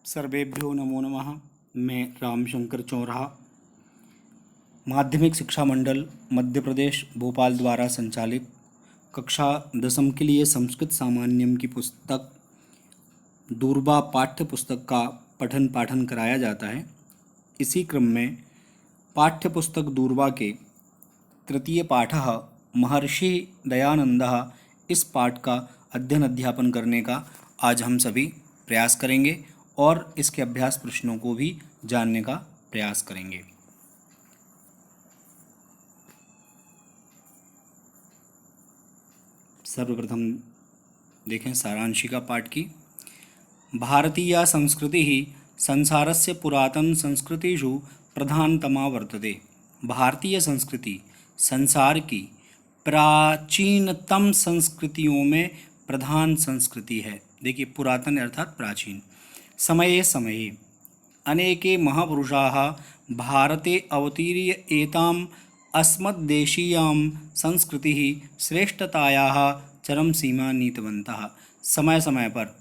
सर्वेभ्यो नमो नमः। मैं रामशंकर चौराहा, माध्यमिक शिक्षा मंडल मध्य प्रदेश भोपाल द्वारा संचालित कक्षा 10वीं के लिए संस्कृत सामान्यम की पुस्तक दूरबा पाठ्य पुस्तक का पठन पाठन कराया जाता है। इसी क्रम में पाठ्य पुस्तक दूरबा के तृतीय पाठः महर्षि दयानंदः, इस पाठ का अध्ययन अध्यापन करने का आज हम सभी प्रयास करेंगे और इसके अभ्यास प्रश्नों को भी जानने का प्रयास करेंगे। सर्वप्रथम देखें सारांशिका पाठ की। भारतीय संस्कृति ही संसारस्य पुरातन संस्कृतिषु प्रधानतमा वर्तते। भारतीय संस्कृति संसार की प्राचीनतम संस्कृतियों में प्रधान संस्कृति है। देखिए, पुरातन अर्थात प्राचीन। समये समये अनेके महापुरुषाः भारते अवतीर्य एताम् अस्मद्देशीयां संस्कृतिः श्रेष्ठतायाः चरम सीमा नीतवन्तः। समय समय पर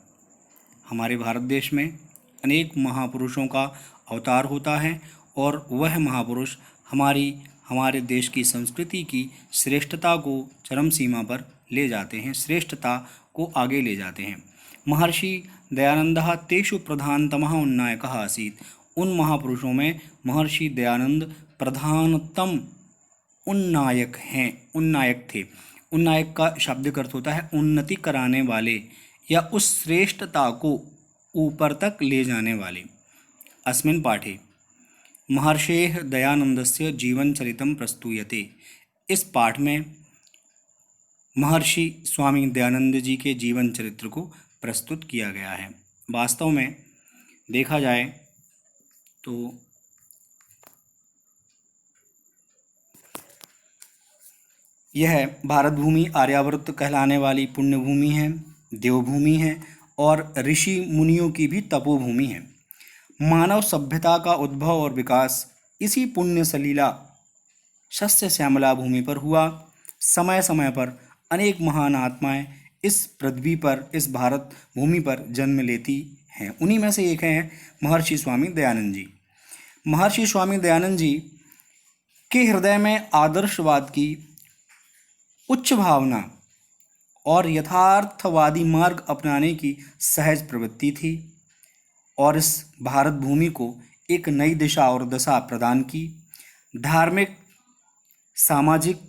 हमारे भारत देश में अनेक महापुरुषों का अवतार होता है और वह महापुरुष हमारे देश की संस्कृति की श्रेष्ठता को चरम सीमा पर ले जाते हैं, श्रेष्ठता को आगे ले जाते हैं। महर्षि दयानंदः तेषु प्रधानतमः उन्नायकः आसीत्। उन महापुरुषों में महर्षि दयानंद प्रधानतम उन्नायक थे। उन्नायक का शाब्दिक अर्थ होता है उन्नति कराने वाले या उस श्रेष्ठता को ऊपर तक ले जाने वाले। अस्मिन् पाठे महर्षेः दयानंदस्य जीवनचरितं प्रस्तूयते। इस पाठ में महर्षि स्वामी दयानंद जी के जीवन चरित्र को प्रस्तुत किया गया है। वास्तव में देखा जाए तो यह भारत भूमि आर्यावर्त कहलाने वाली पुण्य भूमि है, देवभूमि है और ऋषि मुनियों की भी तपोभूमि है। मानव सभ्यता का उद्भव और विकास इसी पुण्य सलीला शस्य श्यामला भूमि पर हुआ। समय समय पर अनेक महान आत्माएं इस पृथ्वी पर, इस भारत भूमि पर जन्म लेती हैं। उन्हीं में से एक हैं महर्षि स्वामी दयानंद जी। महर्षि स्वामी दयानंद जी के हृदय में आदर्शवाद की उच्च भावना और यथार्थवादी मार्ग अपनाने की सहज प्रवृत्ति थी और इस भारत भूमि को एक नई दिशा और दशा प्रदान की। धार्मिक, सामाजिक,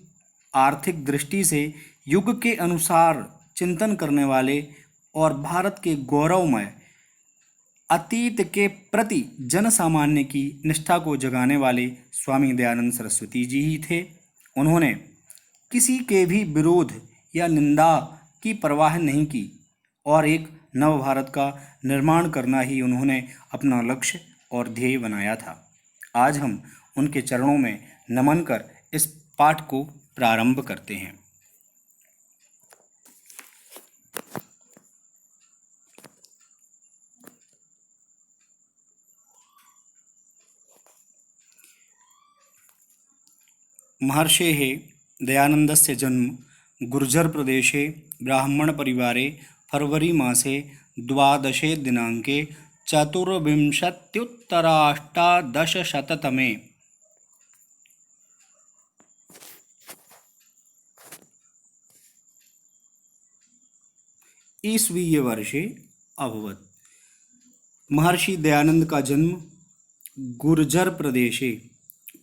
आर्थिक दृष्टि से युग के अनुसार चिंतन करने वाले और भारत के गौरवमय अतीत के प्रति जन सामान्य की निष्ठा को जगाने वाले स्वामी दयानंद सरस्वती जी ही थे। उन्होंने किसी के भी विरोध या निंदा की परवाह नहीं की और एक नव भारत का निर्माण करना ही उन्होंने अपना लक्ष्य और ध्येय बनाया था। आज हम उनके चरणों में नमन कर इस पाठ को प्रारंभ करते हैं। महर्षेः दयानन्दस्य जन्म गुर्जर प्रदेशे ब्राह्मणपरिवारे फरवरी मासे 12 दिनाङ्के 24,818 ईस्वीय वर्षे अभवत्। महर्षि दयानंद का जन्म गुर्जर प्रदेशे,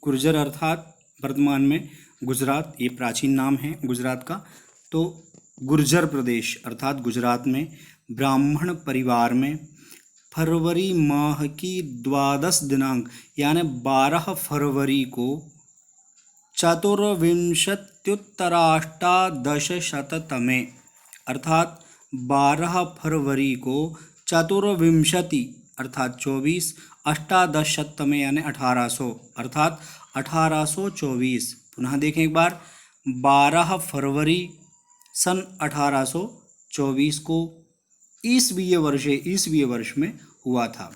गुर्जर अर्थात वर्तमान में गुजरात, ये प्राचीन नाम है गुजरात का, तो गुर्जर प्रदेश अर्थात गुजरात में ब्राह्मण परिवार में फरवरी माह की 12 दिनांक यानी 12 फरवरी को 24,818 अर्थात 12 फरवरी को 24 अर्थात 24 अष्टादशतमे यानी 1800 अर्थात 1824। पुनः देखें एक बार, 12 फरवरी सन 1824 को ईसवीय वर्ष में हुआ था।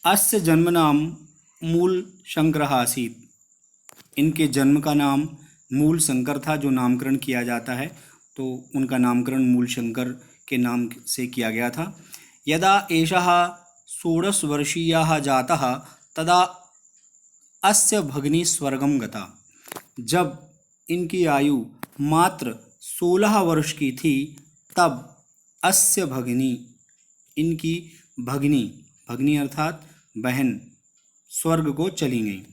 अस्य जन्मनाम मूल शंकरः आसीत्। इनके जन्म का नाम मूल शंकर था जो नामकरण किया जाता है, तो उनका नामकरण मूल शंकर के नाम से किया गया था। यदा एषः 16 वर्षीयः जातः तदा अस्य भगिनी स्वर्गं गता। जब इनकी आयु मात्र 16 वर्ष की थी तब अस्य भगिनी, इनकी भगिनी, भगिनी अर्थात बहन, स्वर्ग को चली गई।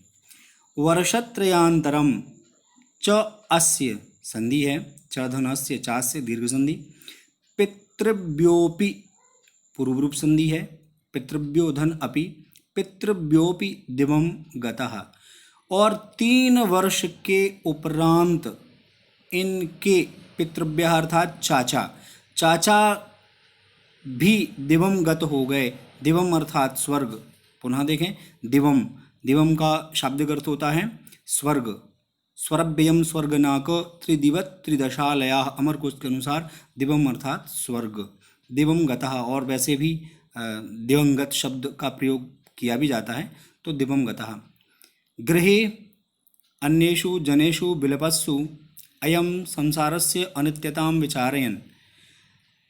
वर्षत्रयान्तरम च अस्य, संधि है च धनस्य चास्य दीर्घ संधि, पितृभ्योपि पूर्व रूप संधि है, पितृभ्यो धन अपि, पितृभ्योपि दिवं गतः। और 3 वर्ष के उपरांत इनके पितृभ्य अर्थात चाचा, चाचा भी दिवम गत हो गए। दिवम अर्थात स्वर्ग। पुनः देखें, दिवम, दिवम का शाब्दिक अर्थ होता है स्वर्ग। स्वरभ्ययम स्वर्गनाक त्रिदिवत त्रिदशालया, अमर कोश के अनुसार दिवम अर्थात स्वर्ग। दिवम गतः, और वैसे भी दिवंगत शब्द का प्रयोग किया भी जाता है, तो दिवम गतः। गृहे अन्येषु जनेषु विलपस्सु अयम संसारस्य अनित्यतां विचारयन्,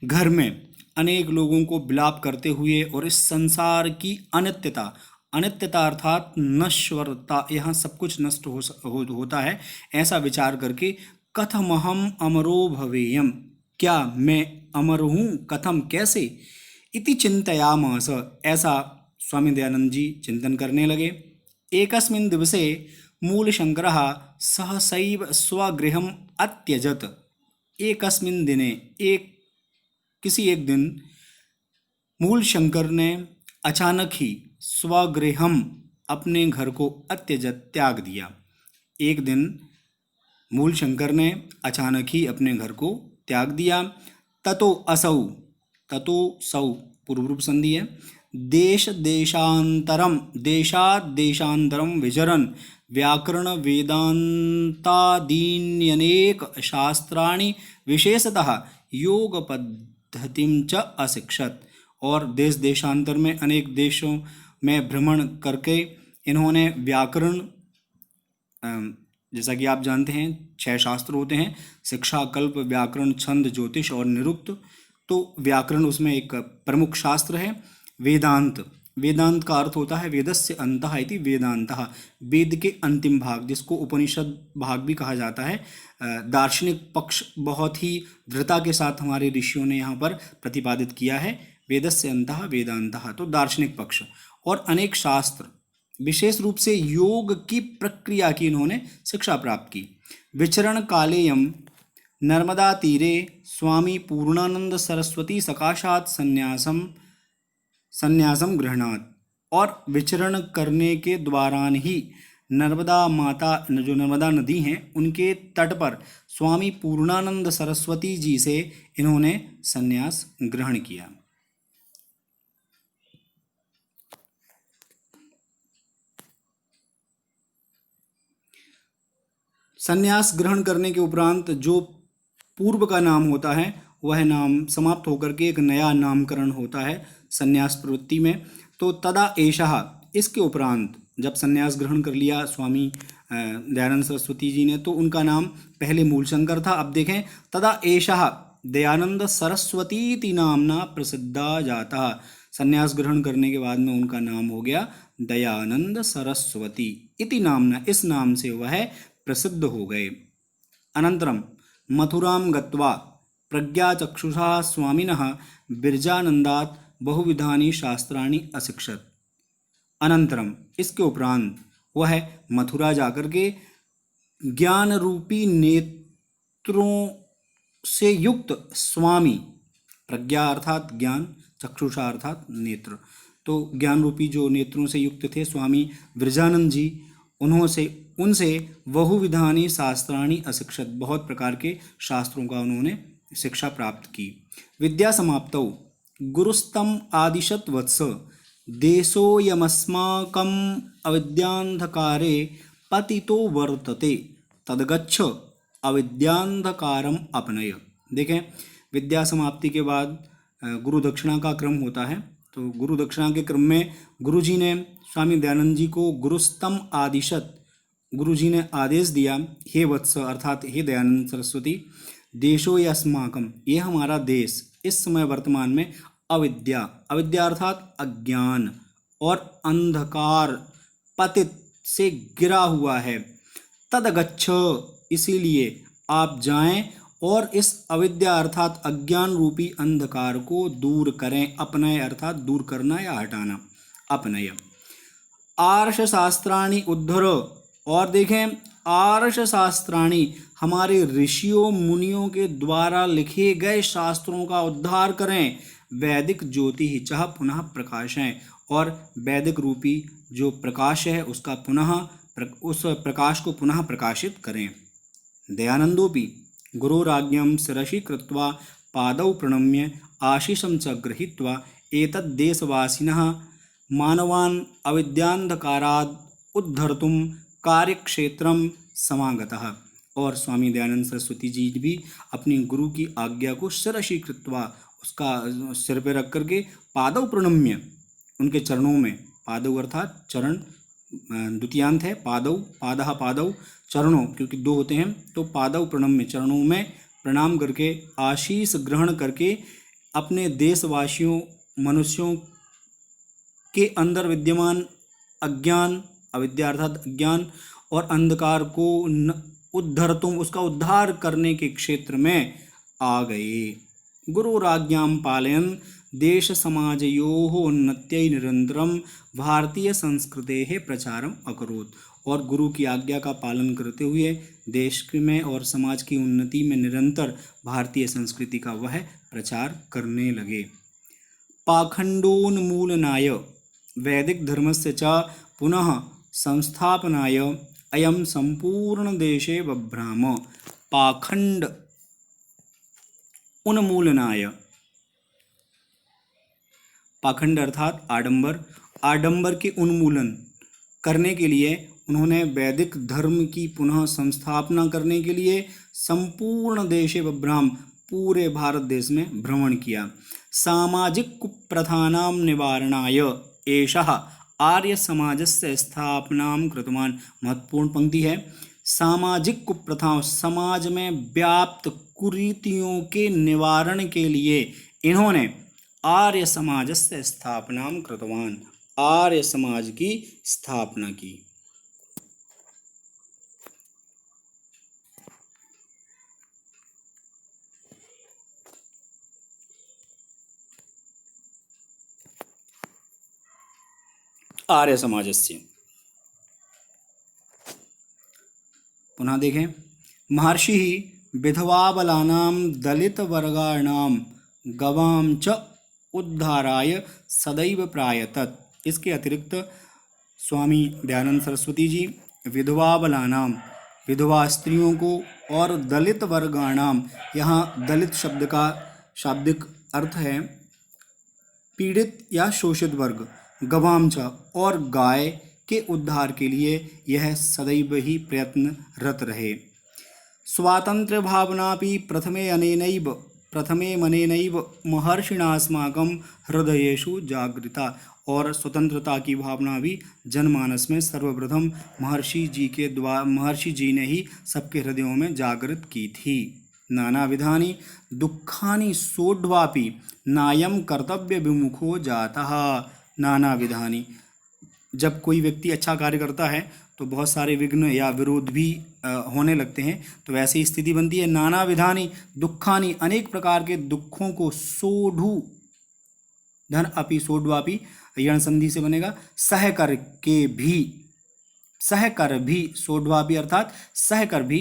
घर में अनेक लोगों को विलाप करते हुए और इस संसार की अनित्यता, अनित्यता अर्थात नश्वरता, यहाँ सब कुछ नष्ट होता है, ऐसा विचार करके कथमहम अमरो भवेयम, क्या मैं अमर हूँ, कथम कैसे, इति चिंतयामास, ऐसा स्वामी दयानंद जी चिंतन करने लगे। एकस्मिन् दिवसे मूलशंकरः सहसैव स्वगृहम् अत्यजत। एकस्मिन् दिने, किसी एक दिन मूलशंकर ने अचानक ही स्वगृहम, अपने घर को, अत्यजत त्याग दिया। एक दिन मूलशंकर ने अचानक ही अपने घर को त्याग दिया। ततो असौ, ततो सौ पूर्व रूप संधि है, देश देशांतरम, देशात देशांतरम विचरन व्याकरण वेदांतादीन्यनेक शास्त्राणि विशेषतः योग पद्धतिं च अशिक्षत। और देश देशांतर में अनेक देशों में भ्रमण करके इन्होंने व्याकरण, जैसा कि आप जानते हैं 6 शास्त्र होते हैं, शिक्षा, कल्प, व्याकरण, छंद, ज्योतिष और निरुक्त। तो व्याकरण उसमें एक प्रमुख शास्त्र है। वेदांत, वेदांत का अर्थ होता है वेदस्य अंतः इति वेदांतः, वेद के अंतिम भाग, जिसको उपनिषद भाग भी कहा जाता है। दार्शनिक पक्ष बहुत ही दृढ़ता के साथ हमारे ऋषियों ने यहाँ पर प्रतिपादित किया है, वेदस्य अंतः वेदांतः, तो दार्शनिक पक्ष। और अनेक शास्त्र, विशेष रूप से योग की प्रक्रिया की इन्होंने शिक्षा प्राप्त की। विचरण कालेयम नर्मदा तीरे स्वामी पूर्णानंद सरस्वती सकाशात संन्यासम गृहणात। और विचरण करने के दौरान ही नर्मदा माता, जो नर्मदा नदी हैं, उनके तट पर स्वामी पूर्णानंद सरस्वती जी से इन्होंने संन्यास ग्रहण किया। संन्यास ग्रहण करने के उपरांत जो पूर्व का नाम होता है वह नाम समाप्त होकर के एक नया नामकरण होता है संन्यास प्रवृत्ति में। तो तदा एषः, इसके उपरांत जब संन्यास ग्रहण कर लिया स्वामी दयानंद सरस्वती जी ने, तो उनका नाम पहले मूलशंकर था। अब देखें, तदा एषः दयानंद सरस्वती नामना प्रसिद्धा जाता। संन्यास ग्रहण करने के बाद में उनका नाम हो गया दयानंद सरस्वती इति नामना, इस नाम से वह प्रसिद्ध हो गए। अनंतरम मथुरां गत्वा प्रज्ञाचक्षुषा स्वामिनः बिरजानंदात् बहुविधानि शास्त्राणि अशिक्षत। अनंतरम, इसके उपरांत वह मथुरा जाकर के ज्ञान रूपी नेत्रों से युक्त स्वामी, प्रज्ञा अर्थात ज्ञान, चक्षुषा अर्थात नेत्र, तो ज्ञान रूपी जो नेत्रों से युक्त थे स्वामी विरजानंद जी, उनसे बहुविधानि शास्त्राणि अशिक्षत, बहुत प्रकार के शास्त्रों का उन्होंने शिक्षा प्राप्त की। विद्या समाप्तौ गुरुस्तम आदिशत वत्स देशोऽयमस्माकम् अविद्यान्धकारे पतितो वर्तते तदगच्छ अविद्यान्धकारम अपनय। देखें, विद्या समाप्ति के बाद गुरु दक्षिणा का क्रम होता है। तो गुरु दक्षिणा के क्रम में गुरु जी ने स्वामी दयानंद जी को गुरुस्तम आदिशत, गुरुजी ने आदेश दिया, हे वत्स अर्थात हे दयानंद सरस्वती, देशो यस्माकम, ये हमारा देश इस समय वर्तमान में अविद्या, अविद्या अर्थात अज्ञान और अंधकार पतित से गिरा हुआ है। तदगच्छ, इसीलिए आप जाएं और इस अविद्या अर्थात अज्ञान रूपी अंधकार को दूर करें। अपनय अर्थात दूर करना या हटाना, अपनय। आर्ष शास्त्राणि उद्धर, और देखें आर्ष शास्त्राणि, हमारे ऋषियों मुनियों के द्वारा लिखे गए शास्त्रों का उद्धार करें। वैदिक ज्योति ही चाह पुनः प्रकाशें, और वैदिक रूपी जो प्रकाश है उसका पुनः उस प्रकाश को पुनः प्रकाशित करें। दयानंदोपि गुरोराज्ञं शिरसि कृत्वा पादौ प्रणम्य आशीषं च गृहीत्वा एतद्देशवासिनः मानवान् अविद्यान्धकाराद् उद्धर्तुं कार्यक्षेत्रं समागतः। और स्वामी दयानंद सरस्वती जी भी अपनी गुरु की आज्ञा को शिरसि कृत्वा, उसका सिर पे रख करके, पादौ प्रणम्य, उनके चरणों में, पादौ अर्थात चरण द्वितीयांत है, पादौ पादः पादौ चरणों, क्योंकि दो होते हैं, तो पादौ प्रणम्य, चरणों में प्रणाम करके आशीष ग्रहण करके अपने देशवासियों मनुष्यों के अंदर विद्यमान अज्ञान, अविद्या अर्थात अज्ञान और अंधकार को उद्धर्तुम, उसका उद्धार करने के क्षेत्र में आ गए। गुरुराज्ञां पालयन् देश समाजयोः उन्नत्यै निरंतरम भारतीय संस्कृतेः प्रचारम अकरोत्, और गुरु की आज्ञा का पालन करते हुए देश में और समाज की उन्नति में निरंतर भारतीय संस्कृति का वह प्रचार करने लगे। पाखंडोन्मूलनाय वैदिक धर्मस्य च पुनः संस्थापनाय अयं संपूर्ण देशे बभ्राम। पाखंड उन्मूलनाय, पाखंड अर्थात आडंबर, आडंबर के उन्मूलन करने के लिए उन्होंने वैदिक धर्म की पुनः संस्थापना करने के लिए संपूर्ण देशे बभ्राम, पूरे भारत देश में भ्रमण किया। सामाजिक कुप्रथानां निवारणाय एषः आर्य समाजस्य स्थापनां कृतवान्। महत्वपूर्ण पंक्ति है। सामाजिक कुप्रथाओं, समाज में व्याप्त कुरीतियों के निवारण के लिए इन्होंने आर्य समाजस्य स्थापनां कृतवान्, आर्य समाज की स्थापना की। आर्य समाजस्य, पुनः देखें, महर्षि विधवाबलानां दलितवर्गाणां गवां च उद्धाराय सदैव प्रायतत। इसके अतिरिक्त स्वामी दयानंद सरस्वती जी विधवाबलानां, विधवा स्त्रियों को, और दलित वर्गाणाम, यहाँ दलित शब्द का शाब्दिक अर्थ है पीड़ित या शोषित वर्ग, गवाम च, और गाय के उद्धार के लिए यह सदैव ही प्रयत्नरत रहे। स्वातंत्र्य भावनापि प्रथमे मनेनैव महर्षिणास्माकं हृदयेषु जागृता, और स्वतंत्रता की भावना भी जनमानस में सर्वप्रथम महर्षि जी ने ही सबके हृदयों में जागृत की थी। नानाविधानि दुःखानि सोढ्वापि नायं कर्तव्य विमुखो जातः। नानाविधानि, जब कोई व्यक्ति अच्छा कार्य करता है तो बहुत सारे विघ्न या विरोध भी होने लगते हैं, तो वैसी स्थिति बनती है। नाना विधानी दुखानी, अनेक प्रकार के दुखों को, सोढ़ू धन अपि सोढ़वापि यण संधि से बनेगा, सह कर के भी, सह कर भी, सोढ़वापि अर्थात सह कर भी,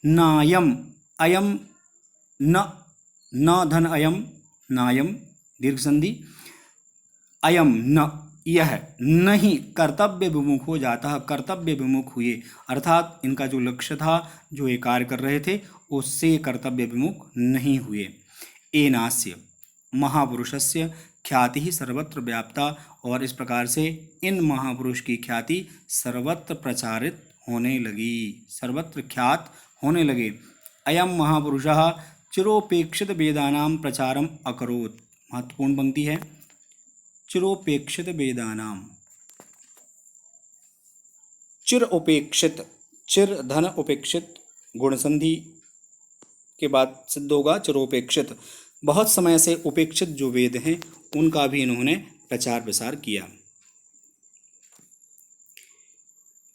नायम अयम न, न धन अयम, नायम दीर्घ संधि, अयम न, यह नहीं कर्तव्य विमुख हो जाता, कर्तव्य विमुख हुए, अर्थात इनका जो लक्ष्य था, जो ये कार्य कर रहे थे, उससे कर्तव्य विमुख नहीं हुए। एनास्य महापुरुषस्य ख्याति ही सर्वत्र व्याप्ता, और इस प्रकार से इन महापुरुष की ख्याति सर्वत्र प्रचारित होने लगी, सर्वत्र ख्यात होने लगे। अयम महापुरुषः चिरोपेक्षित वेदानां प्रचारम अकरोत्। महत्वपूर्ण पंक्ति है, चिरोपेक्षित वेदानाम, चिर उपेक्षित चिर धन उपेक्षित, गुण संधि के बाद सिद्ध होगा चिरोपेक्षित। बहुत समय से उपेक्षित जो वेद हैं उनका भी इन्होंने प्रचार प्रसार किया।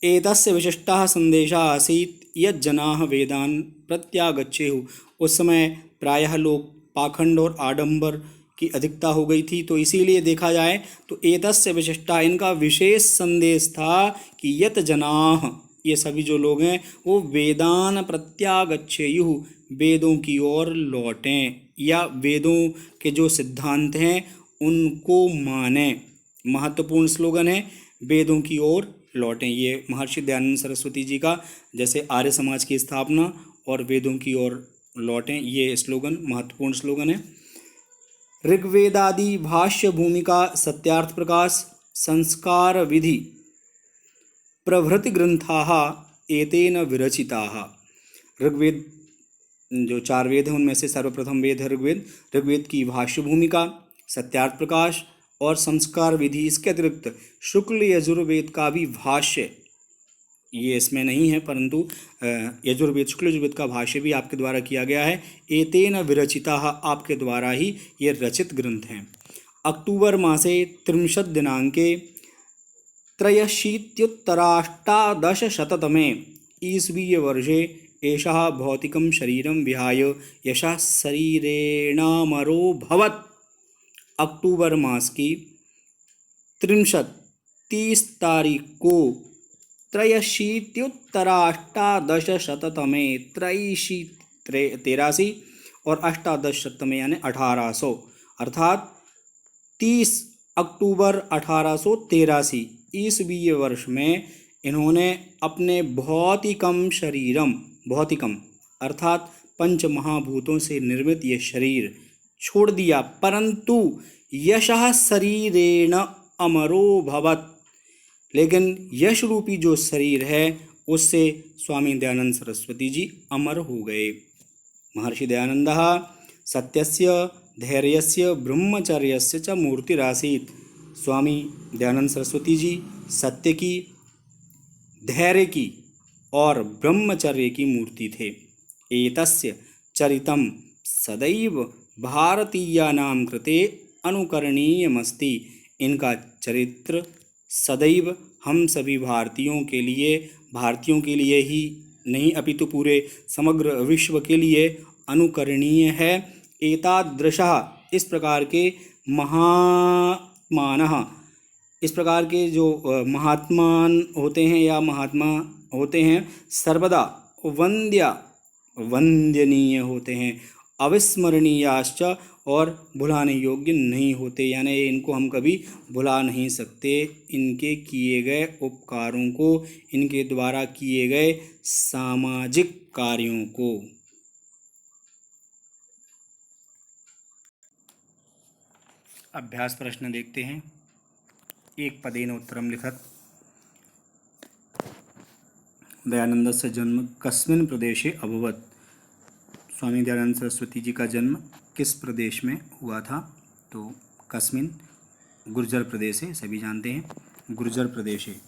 एतस्य विशिष्टः संदेशः आसीत् यत् जनाः वेदान् प्रत्यागच्छेयुः। उस समय प्रायः लोग पाखंड और आडंबर की अधिकता हो गई थी, तो इसीलिए देखा जाए तो एतस्य विशिष्टः इनका विशेष संदेश था कि यत् जनाः, ये सभी जो लोग हैं वो वेदान प्रत्यागच्छेयुः, वेदों की ओर लौटें या वेदों के जो सिद्धांत हैं उनको मानें। महत्वपूर्ण स्लोगन है वेदों की ओर लौटें। ये महर्षि दयानंद सरस्वती जी का जैसे आर्य समाज की स्थापना और वेदों की ओर लौटें, ये स्लोगन महत्वपूर्ण स्लोगन है। ऋग्वेदादि भाष्य भूमिका, सत्यार्थ प्रकाश, संस्कार विधि प्रभृति ग्रंथाः एतेन विरचिताः। ऋग्वेद जो 4 वेद हैं उनमें से सर्वप्रथम वेद है ऋग्वेद। ऋग्वेद की भाष्य भूमिका, सत्यार्थ प्रकाश और संस्कार विधि, इसके अतिरिक्त शुक्ल यजुर्वेद का भी भाष्य, ये इसमें नहीं है परंतु यजुर्वेद, शुक्ल यजुर्वेद का भाष्य भी आपके द्वारा किया गया है। एतेन विरचिताः, आपके द्वारा ही ये रचित ग्रंथ हैं। अक्टूबर मासे 30 दिनांके त्रयशीत्युत्तराष्टादशशततमे ईस्वीय वर्षे एषः भौतिकं शरीरं विहाय यशः शरीरेणामरोऽभवत्। अक्टूबर मास की 30 तारीख को त्रयशीत्युत्तराष्टादशशततमे, 83 और अष्टादशशततमे यानी 1800 अर्थात 30 अक्टूबर 1883 ईसवीय वर्ष में इन्होंने अपने भौतिकम शरीरम, भौतिकम अर्थात पंच महाभूतों से निर्मित ये शरीर छोड़ दिया, परंतु यशः शरीरेण अमरो भवत्, लेकिन यश रूपी जो शरीर है उससे स्वामी दयानंद सरस्वती जी अमर हो गए। महर्षि दयानंदः सत्यस्य धैर्यस्य ब्रह्मचर्यस्य च मूर्तिरासीत्। स्वामी दयानंद सरस्वती जी सत्य की, धैर्य की और ब्रह्मचर्य की मूर्ति थे। एतस्य चरितं सदैव भारतीयानां कृते अनुकरणीयमस्ति। इनका चरित्र सदैव हम सभी भारतीयों के लिए ही नहीं अपितु पूरे समग्र विश्व के लिए अनुकरणीय है। एतादृशः, इस प्रकार के महात्मानः, इस प्रकार के जो महात्मान होते हैं या महात्मा होते हैं सर्वदा वंदनीय होते हैं, अविस्मरणीयाश्च और भुलाने योग्य नहीं होते, यानी इनको हम कभी भुला नहीं सकते। इनके किए गए उपकारों को, इनके द्वारा किए गए सामाजिक कार्यों को। अभ्यास प्रश्न देखते हैं। एक पदेन उत्तरम लिखत। दयानंदस्य जन्म कस्मिन् प्रदेशे अभवत्। स्वामी दयानंद सरस्वती जी का जन्म किस प्रदेश में हुआ था? तो कस्मिन्, गुर्जर प्रदेश है, सभी जानते हैं गुर्जर प्रदेश है।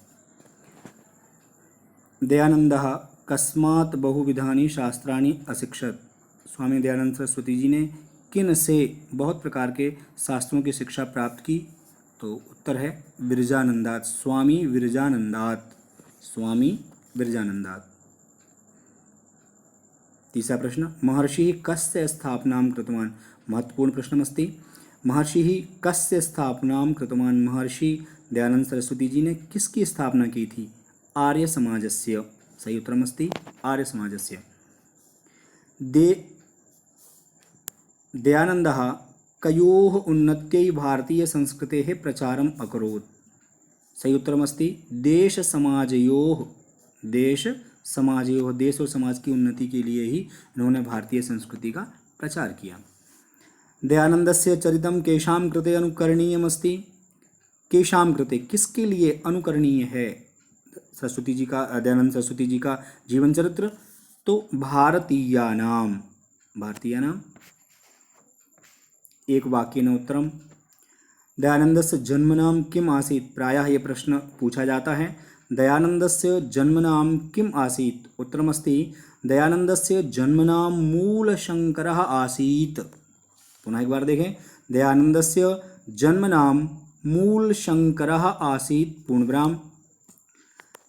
दयानंदः कस्मात् बहुविधानि शास्त्राणि अशिक्षत। स्वामी दयानंद सरस्वती जी ने किन से बहुत प्रकार के शास्त्रों की शिक्षा प्राप्त की? तो उत्तर है विरजानंदात, स्वामी विरजानंदात, स्वामी विरजानंदात। तीसरा प्रश्न, महर्षिः कस्य स्थापनां कृतवान्? महत्वपूर्ण प्रश्नमस्ति। महर्षिः कस्य स्थापनां कृतवान्? महर्षि दयानंद सरस्वती जी ने किसकी स्थापना की थी? आर्य समाजस्य। सही उत्तरमस्ति आर्य समाजस्य। दयानन्दः कयोः उन्नत्यै भारतीयसंस्कृतेः प्रचारम् अकरोत्? सही उत्तरमस्ति देश और समाज की उन्नति के लिए ही इन्होंने भारतीय संस्कृति का प्रचार किया। दयानन्दस्य चरितं केषां कृते अनुकरणीयमस्ति? केषां कृते, किसके लिए अनुकरणीय है सरस्वती जी का, दयानंद सरस्वती जी का जीवन चरित्र? तो भारतीयानाम, एक वाक्येन उत्तरम। दयानंदस्य जन्मनाम किम आसीत्? प्रायः ये प्रश्न पूछा जाता है। दयानन्दस्य जन्मनाम किम् आसीत्? उत्तरमस्ति दयानन्दस्य जन्मनाम मूलशङ्करः आसीत्। पुनः एक बार देखें, दयानन्दस्य जन्मनाम मूलशङ्करः आसीत् पूर्णविराम।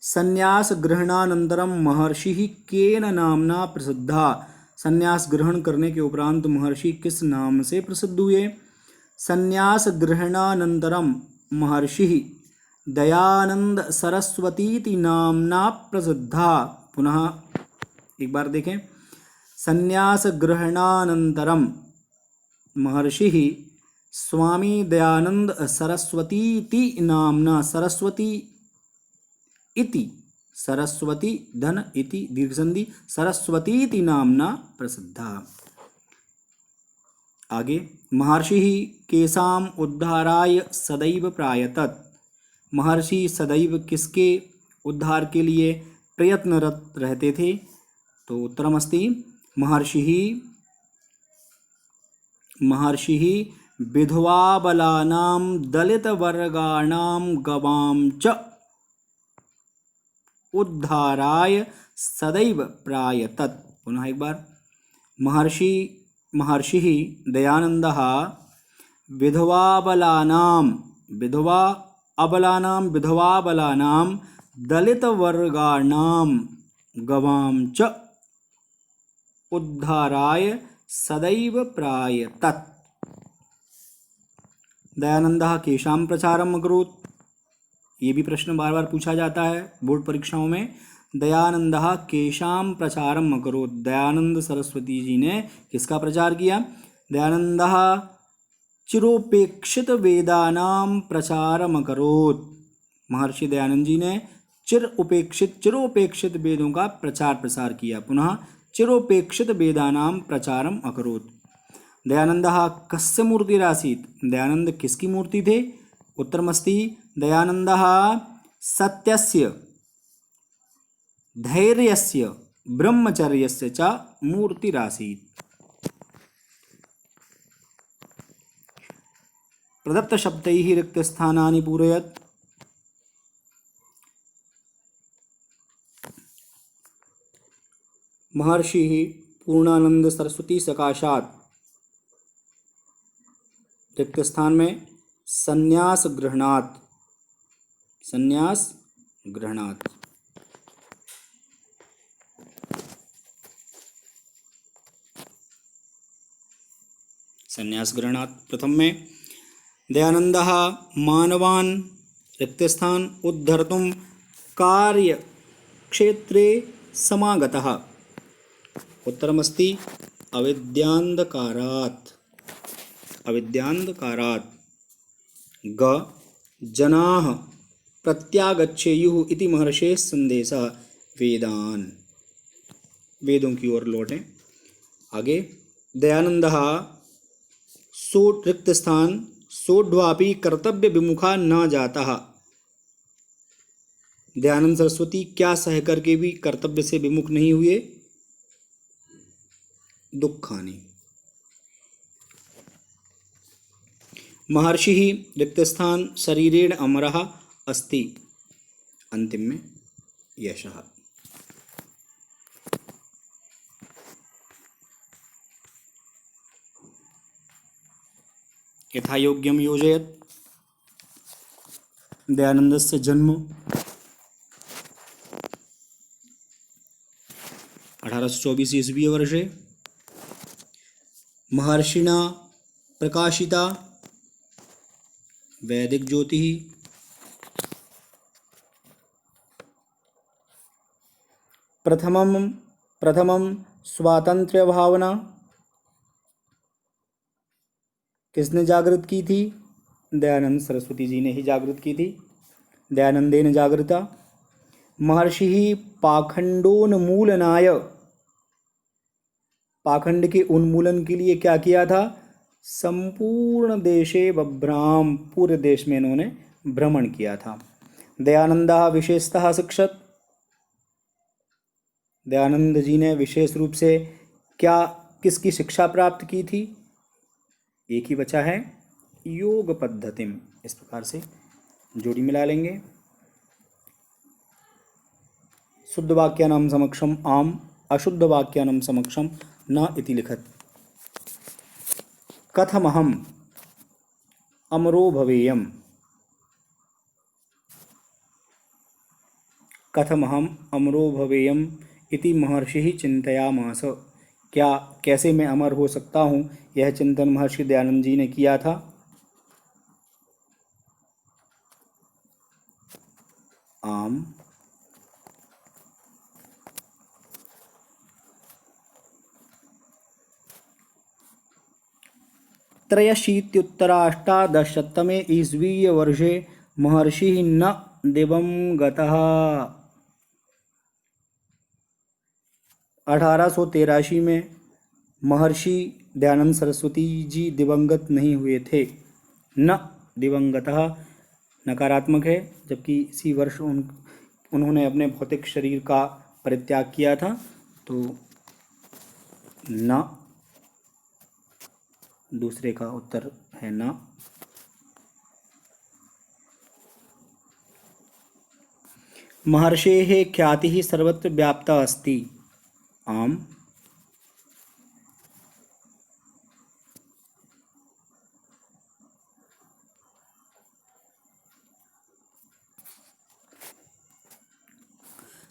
संन्यास ग्रहणानंतरम महर्षि केन नामना प्रसिद्धा? संन्यास ग्रहण करने के उपरांत महर्षि किस नाम से प्रसिद्ध हुए? संन्यास ग्रहणानंतरम महर्षि दयानंद सरस्वतीति नामना प्रसिद्धा। पुनः एक बार देखें, संन्यास ग्रहणानंतरम महर्षि स्वामी दयानंद सरस्वतीति नामना, सरस्वती इति, सरस्वती धन इति दीर्घ संधि, सरस्वतीति नामना प्रसिद्धा। आगे, महर्षि केषाम् उद्धाराय सदैव प्रायतत? महर्षि सदैव किसके उद्धार के लिए प्रयत्नरत रहते थे? तो उत्तरमस्ति महर्षि विधवाबलानां दलितवर्गाणां गवां च उद्धाराय सदैव प्रायतत। पुनः एक बार, महर्षि दयानन्दः विधवाबलानां दलितवर्गाणां गवां च उद्धाराय सदैव प्रायतत। दयानन्दः केषां प्रचारम् अकरोत्? ये भी प्रश्न बार बार पूछा जाता है बोर्ड परीक्षाओं में। दयानन्दः केषां प्रचारम् अकरोत्? दयानंद सरस्वती जी ने किसका प्रचार किया? दयानन्दः चिरोपेक्षित वेदानां प्रचारम् अकरोत्। महर्षि दयानंद जी ने चिरोपेक्षित वेदों का प्रचार प्रसार किया। पुनः चिरोपेक्षित वेदानां प्रचारम् अकरोत्। दयानन्दः कस्य मूर्तिरासीत्? दयानंद किसकी मूर्ति थे? उत्तरमस्ति दयानन्दः सत्यस्य, धैर्यस्य, ब्रह्मचर्यस्य च मूर्तिरासीत्। प्रदत्तशब्दैः रिक्तस्थानानि पूरयत्। महर्षिः पूर्णानंद सरस्वती सकाशात् रिक्त स्थान में संन्यास ग्रहणात्, संन्यास ग्रहणात्। संन्यास ग्रहणात् प्रथम में दयानन्दः मानवान् रिक्त स्थान उद्धर्तुं कार्य क्षेत्रे समागतः। उत्तरमस्ति अविद्यान्धकारात्, अविद्यान्धकारात्। ग जनाः प्रत्यागच्छेयुः इति महर्षेः संदेशः वेदान्। वेदों की ओर लौटें। आगे, दयानन्दः रिक्त स्थान सोढ्वापि कर्तव्य विमुखा न जातः। दयानंद सरस्वती क्या सह करके भी कर्तव्य से विमुख नहीं हुए? दुःखानि। महर्षि रिक्त स्थान शरीरेण अमरः अस्ति। अंतिम में यशः। यथा योग्यं योजयत्। दयानन्दस्य जन्म 1824 ईस्वी वर्षे महर्षिणा प्रकाशिता वैदिक ज्योतिः। प्रथमं स्वातंत्र्य भावना किसने जागृत की थी? दयानंद सरस्वती जी ने ही जागृत की थी। दयानंदेन जागृता। महर्षि पाखंडोन्मूलनाय, पाखंड के उन्मूलन के लिए क्या किया था? संपूर्ण देशे बभ्राम, पूरे देश में इन्होंने भ्रमण किया था। दयानन्दः विशेषतः शिक्षत। दयानंद जी ने विशेष रूप से क्या किसकी शिक्षा प्राप्त की थी? एक ही बचा है, योग पद्धतिम। इस प्रकार से जोड़ी मिला लेंगे। शुद्धवाक्यानां समक्षम आम, अशुद्धवाक्यानां समक्षम न इति लिखत। कथमहम अमरो भवेयम, कथमहम अमरो भवेयम इति महर्षिः चिन्तयामास। क्या कैसे मैं अमर हो सकता हूँ, यह चिंतन महर्षि दयानंद जी ने किया था। आम त्रयशीत्युत्तराष्टादशतमे ईस्वीय वर्षे महर्षिः न दिवं गतः। 1883 में महर्षि दयानंद सरस्वती जी दिवंगत नहीं हुए थे। न दिवंगतः नकारात्मक है, जबकि इसी वर्ष उन्होंने अपने भौतिक शरीर का परित्याग किया था, तो न दूसरे का उत्तर है न। महर्षेः ख्यातिः सर्वत्र व्याप्ता अस्ति। आम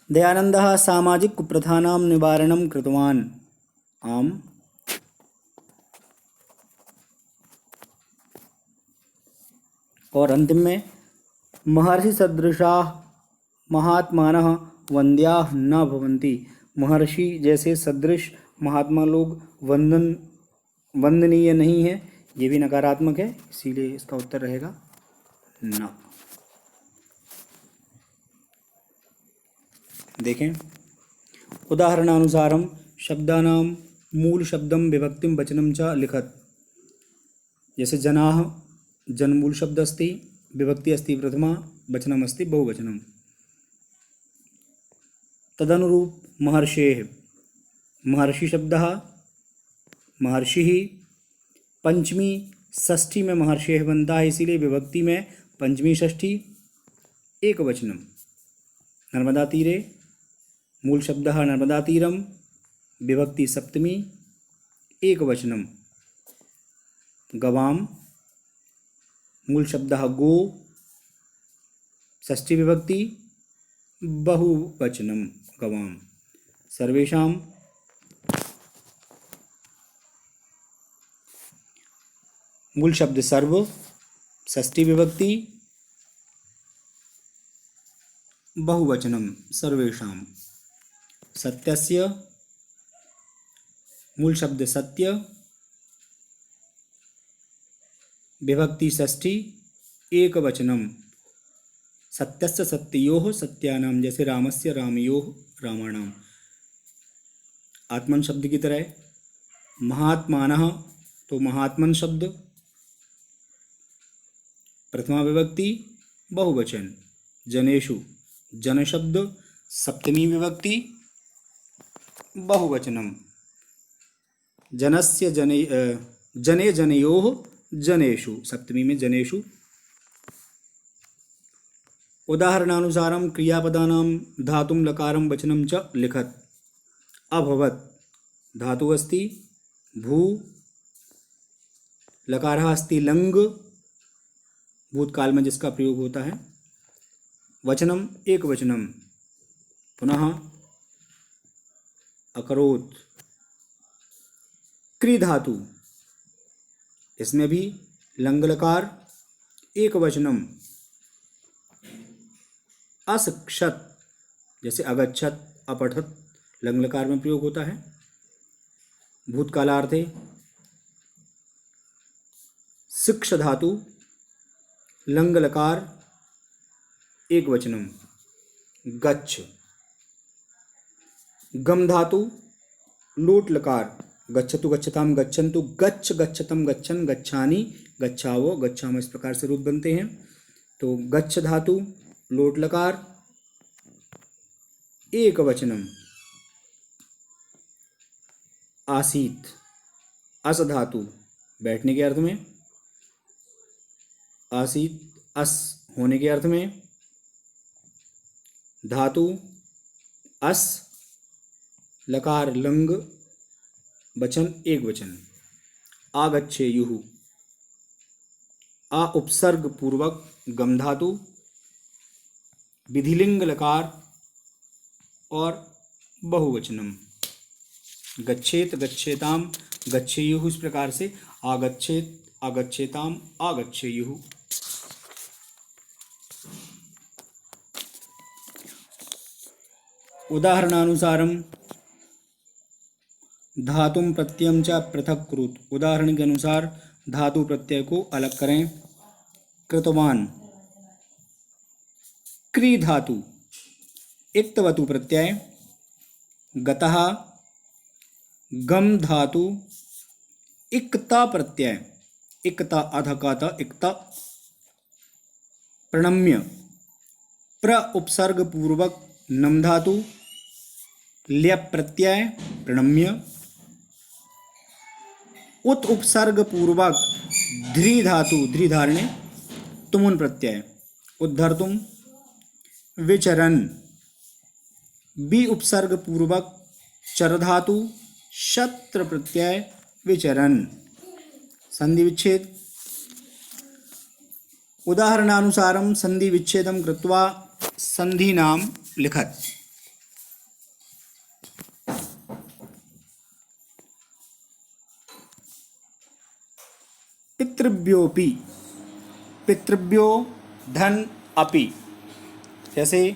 दयानन्दः सामाजिककुप्रथानां निवारणं कृतवान्। आम और अंतिम में महर्षि सदृशाः महात्मानः वन्द्याः न भवन्ति। महर्षि जैसे सदृश महात्मा लोग वंदनीय नहीं है। ये भी नकारात्मक है, इसीलिए इसका उत्तर रहेगा न। देखें, उदाहरणानुसारम शब्दानां मूल शब्दम विभक्तिम वचनम च लिखत। जैसे जनाः जनमूल शब्द अस्ति, विभक्ति अस्ति प्रथमा, वचनम अस्ति बहुवचनम। तदनुरूप महर्षेः, महर्षि शब्दः महर्षिः, पंचमी षष्ठी में महर्षेः बनता है, इसीलिए विभक्ति में पंचमी षष्ठी एक वचनम। नर्मदा तीरे मूल शब्दः नर्मदा तीरम, विभक्ति सप्तमी एक वचनम। गवाम मूल शब्दः गो, षष्ठी विभक्ति बहुवचनम गवाम। सर्वेषां मूल शब्द सर्व, षष्ठी विभक्ति बहुवचनम सर्वेषां। सत्यस्य मूल शब्द सत्य, विभक्ति षष्ठी एक वचनम। सत्यस्य सत्योः सत्यानां, जैसे रामस्य रामयोः रामाणाम। आत्मन शब्द की तरह महात्मानः, तो महात्मन शब्द प्रथमा विभक्ति बहुवचन। जनेषु जन शब्द सप्तमी विभक्ति बहुवचनम। जनस्य जने जने जनयोः जनेषु, सप्तमी में जनेषु। उदाहरणानुसारं क्रियापदानां धातुं लकारं वचनं च लिखत। अभवत धातु अस्ति भू, लकारः अस्ति लंग, भूतकाल में जिसका प्रयोग होता है। वचनम एक वचनम। पुनः अकरोत। क्री धातु, इसमें भी लंग लकार एक वचनम। अशिक्षत, जैसे अगच्छत अपठत लंग लकार में प्रयोग होता है। भूतकालार्थे शिक्ष धातु लंग लकार एक वचनम। गच्छ। गम धातु लोट लकार गच्छतु गच्छताम गच्छन्तु, गच्छ गच्छतम गच्छन गच्छानि गच्छावो गच्छाम, इस प्रकार से रूप बनते हैं। तो गच्छ धातु लोट लकार एक वचनम। आसीत। अस धातु बैठने के अर्थ में, आसीत अस होने के अर्थ में। धातु अस, लकार लंग, वचन एक वचन। आगच्छेयुः, आ उपसर्ग पूर्वक गम धातु, विधिलिंग लकार और बहुवचनम। गच्छेत, गच्छेताम, गच्छेयुः, इस प्रकार से आगच्छेत, आगच्छेताम, आगच्छेयुः। उदाहरणानुसारम धातुम प्रत्ययम च पृथक कुरुत। उदाहरण के अनुसार धातु प्रत्यय को अलग करें। कृतवान, क्री धातु, इक्तवतु प्रत्यय। गतः, गम धातु, इक्ता प्रत्यय, इक्ता अधकाता इक्ता। प्रणम्य, प्र उपसर्ग पूर्वक नम धातु, ल्यप प्रत्यय, प्रणम्य। उत उपसर्ग पूर्वक ध्री धातु, ध्री धारणे, तुमुन प्रत्यय, उद्धर्तुम। विचरन, बी उपसर्ग पूर्वक चर धातु, शत्र प्रत्यय, विचरन। संधि विच्छेद। उदाहरणानुसारम संधि विच्छेदम कृत्वा संधि नाम लिखत। पितृभ्योपि, पितृभ्यो धन अपि, जैसे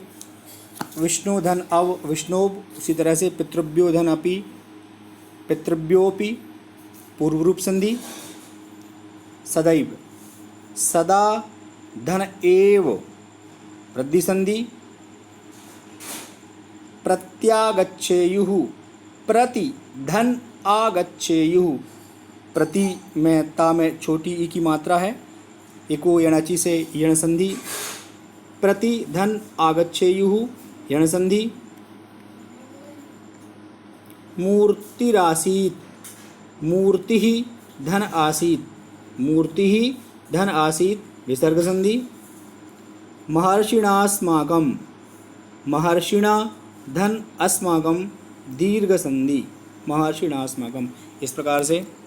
विष्णु धन अव विष्णोव, उसी तरह से पितृभ्यो धन अपि, पितृभ्योपि पूर्व रूप संधि। सदैव, सदा धन एव वृद्धि संधि। प्रत्यागच्छेयुः, प्रति धन आगच्छेयुः, प्रति में ता में छोटी ई की मात्रा है, एको यणाची से यण संधि। प्रति धन आगच्छेयुः, यण संधि। मूर्तिरासीत्, मूर्तिः धन आसीत्, मूर्तिः धन आसीत्, विसर्ग संधि। महर्षिणास्माकं, महर्षिणा धन अस्माकं, दीर्घ संधि, महर्षिणास्माकं। इस प्रकार से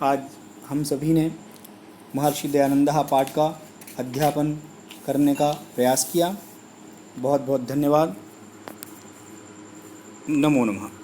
आज हम सभी ने महर्षि दयानंदः पाठ का अध्यापन करने का प्रयास किया। बहुत बहुत धन्यवाद। नमो नमः।